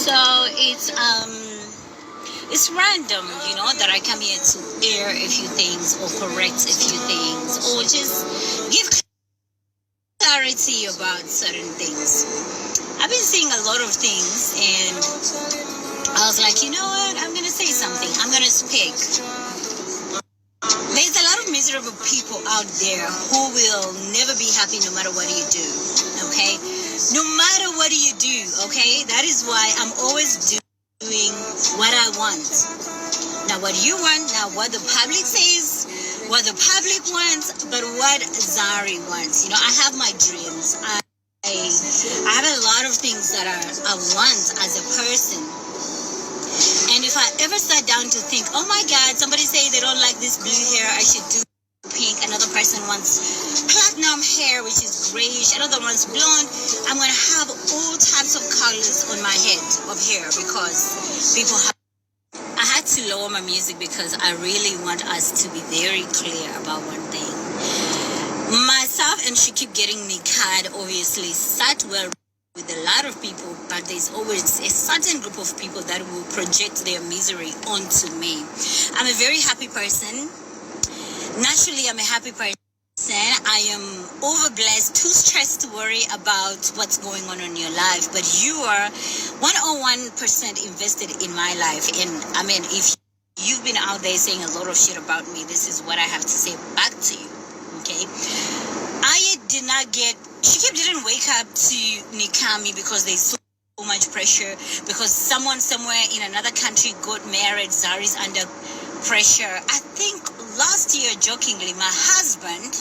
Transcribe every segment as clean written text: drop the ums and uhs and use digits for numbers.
So it's random, that I come here to air a few things or correct a few things or just give clarity about certain things. I've been seeing a lot of things and I was like, you know what? I'm going to say something. I'm going to speak. There's a lot of miserable people out there who will never be happy no matter what you do, okay? No matter what you do, okay? That is why I'm always doing what I want. Now what you want, now what the public says, what the public wants, but what Zari wants. I have my dreams. I have a lot of things that I want as a person. And if I ever sat down to think, oh my God, somebody say they don't like this blue hair, I should do pink. Another person wants platinum hair, which is grayish. Another one's blonde. I'm going to have all types of colors on my head of hair because people have. I had to lower my music because I really want us to be very clear about one thing. Myself and Shakib getting Nikad obviously sat well with a lot of people, but there's always a certain group of people that will project their misery onto me. I'm a very happy person. Naturally, I'm a happy person. I am overblessed, too stressed to worry about what's going on in your life. But you are 101% invested in my life. And I mean, if you've been out there saying a lot of shit about me, this is what I have to say back to you. Okay? I did not get... Shakib didn't wake up to Nikami because there's so much pressure, because someone somewhere in another country got married. Zari's under pressure. I think last year, jokingly, my husband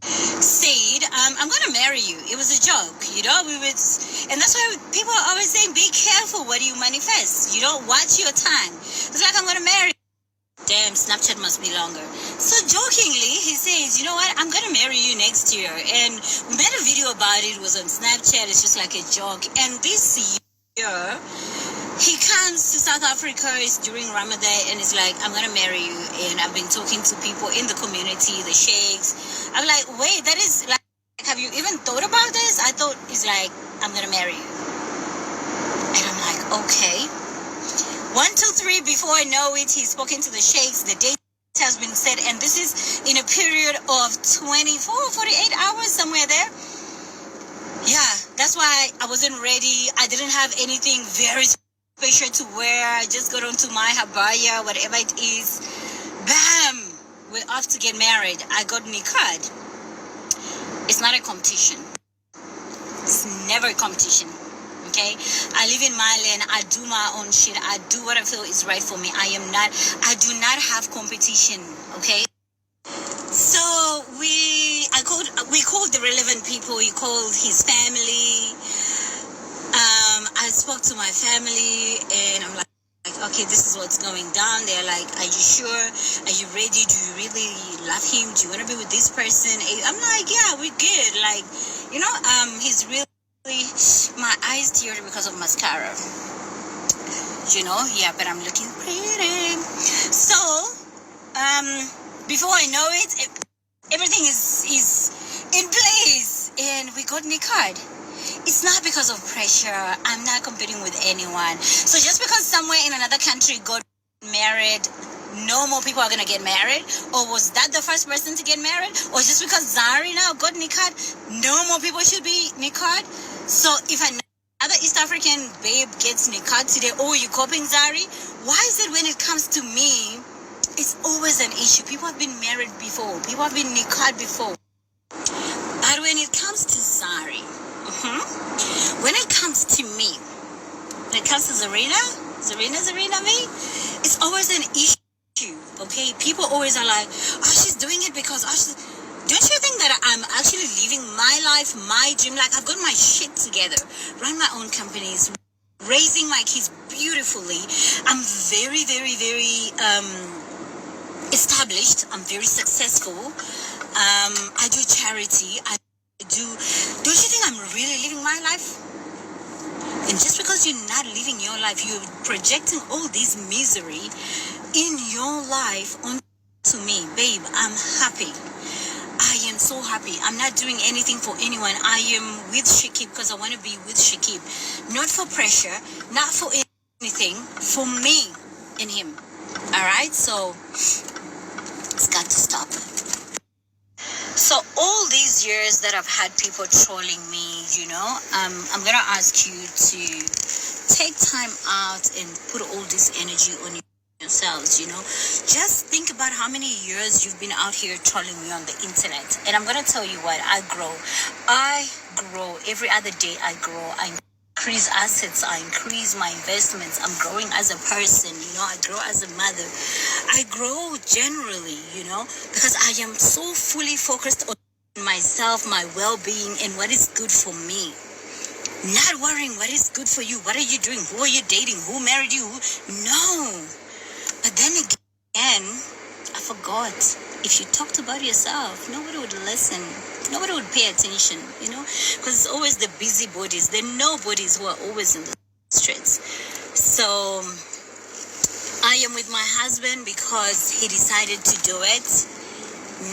said, I'm going to marry you. It was a joke, and that's why people are always saying, be careful what you manifest. Watch your tongue. It's like, I'm going to marry you. Damn, Snapchat must be longer. So jokingly, he says, you know what, I'm going to marry you next year. And we made a video about it. It was on Snapchat. It's just like a joke. And this year, he comes to South Africa. It's during Ramadan. And he's like, I'm going to marry you. And I've been talking to people in the community, the sheikhs. I'm like, wait, that is like, have you even thought about this? I thought he's like, I'm going to marry you. And I'm like, okay. 1, 2, 3, before I know it, he's spoken to the sheikhs. The date has been set, and this is in a period of 48 hours, somewhere there. Yeah, that's why I wasn't ready. I didn't have anything very special to wear. I just got onto my habaya, whatever it is. Bam! We're off to get married. I got nikad. It's not a competition. It's never a competition. Okay, I live in my lane. I do my own shit. I do what I feel is right for me. I do not have competition. Okay, so we called the relevant people. He called his family. I spoke to my family, and I'm like, okay, this is what's going down. They're like, are you sure? Are you ready? Do you really love him? Do you want to be with this person? I'm like, yeah, we're good. Like, he's really. My eyes teared because of mascara. Yeah, but I'm looking pretty. So, before I know it, everything is in place, and we got nikad. It's not because of pressure. I'm not competing with anyone. So just because somewhere in another country got married, no more people are going to get married? Or was that the first person to get married? Or just because Zari now got nikad, no more people should be nikad? So if another East African babe gets nikad today, oh, you copying Zari? Why is it when it comes to me, it's always an issue? People have been married before. People have been nikad before. But when it comes to Zari, when it comes to me, when it comes to Zarina me, it's always an issue. Okay, people always are like, oh, she's doing it because don't you think that I'm actually living my life, my dream? Like, I've got my shit together, run my own companies, raising my kids beautifully. I'm very, very, very established. I'm very successful. I do charity. Don't you think I'm really living my life? And just because you're not living your life, you're projecting all this misery in your life onto me. Babe, I'm happy. I am so happy. I'm not doing anything for anyone. I am with Shakib because I want to be with Shakib. Not for pressure, not for anything, for me and him. Alright, so it's got to stop. So all these years that I've had people trolling me, you know, I'm going to ask you to take time out and put all this energy on yourselves, you know. Just think about how many years you've been out here trolling me on the internet. And I'm going to tell you what, I grow. Every other day I grow. I increase assets, I increase my investments. I'm growing as a person, you know. I grow as a mother. I grow generally, you know, because I am so fully focused on myself, my well-being, and what is good for me. Not worrying what is good for you. What are you doing? Who are you dating? Who married you? No. But then again, I forgot. If you talked about yourself, nobody would listen. Nobody would pay attention, you know, because it's always the busybodies, the nobodies who are always in the streets. So I am with my husband because he decided to do it,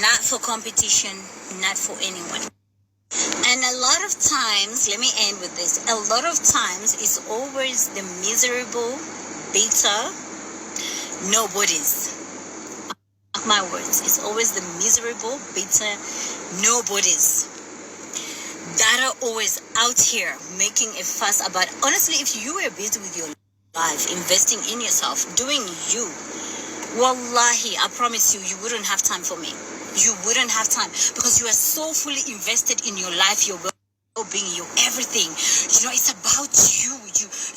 not for competition, not for anyone. And a lot of times, let me end with this, a lot of times it's always the miserable, bitter nobodies. My words, it's always the miserable, bitter nobodies that are always out here making a fuss about. Honestly, if you were busy with your life, investing in yourself, doing you, wallahi, I promise you, you wouldn't have time for me. You wouldn't have time because you are so fully invested in your life, your well-being, your everything. You know, it's about you.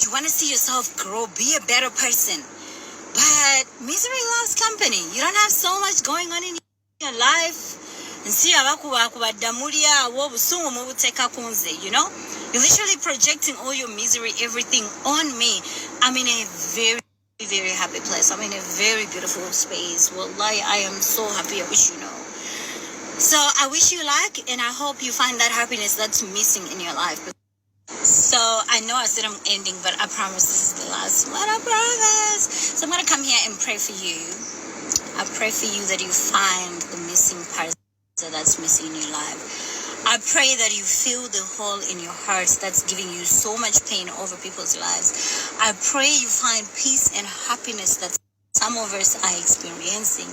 You want to see yourself grow, be a better person. But misery loves company. You don't have so much going on in your life. You know? You're literally projecting all your misery, everything on me. I'm in a very, very happy place. I'm in a very beautiful space. Wallahi, I am so happy. I wish you know. So I wish you luck, and I hope you find that happiness that's missing in your life. So I know I said I'm ending, but I promise this is the last one. I promise. So I'm going to come here and pray for you. I pray for you that you find the missing part that's missing in your life. I pray that you feel the hole in your heart that's giving you so much pain over people's lives. I pray you find peace and happiness that some of us are experiencing.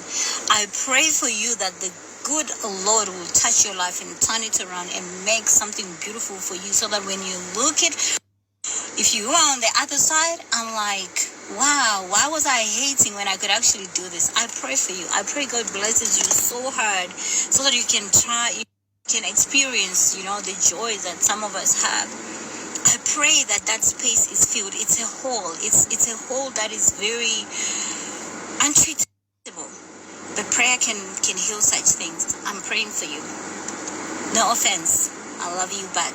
I pray for you that the good Lord will touch your life and turn it around and make something beautiful for you, so that when you look at, if you are on the other side, I'm like, wow, why was I hating when I could actually do this? I pray for you. I pray God blesses you so hard so that you can experience, you know, the joy that some of us have. I pray that space is filled. It's a hole. It's a hole that is very untreatable. But prayer can heal such things. I'm praying for you. No offense. I love you back.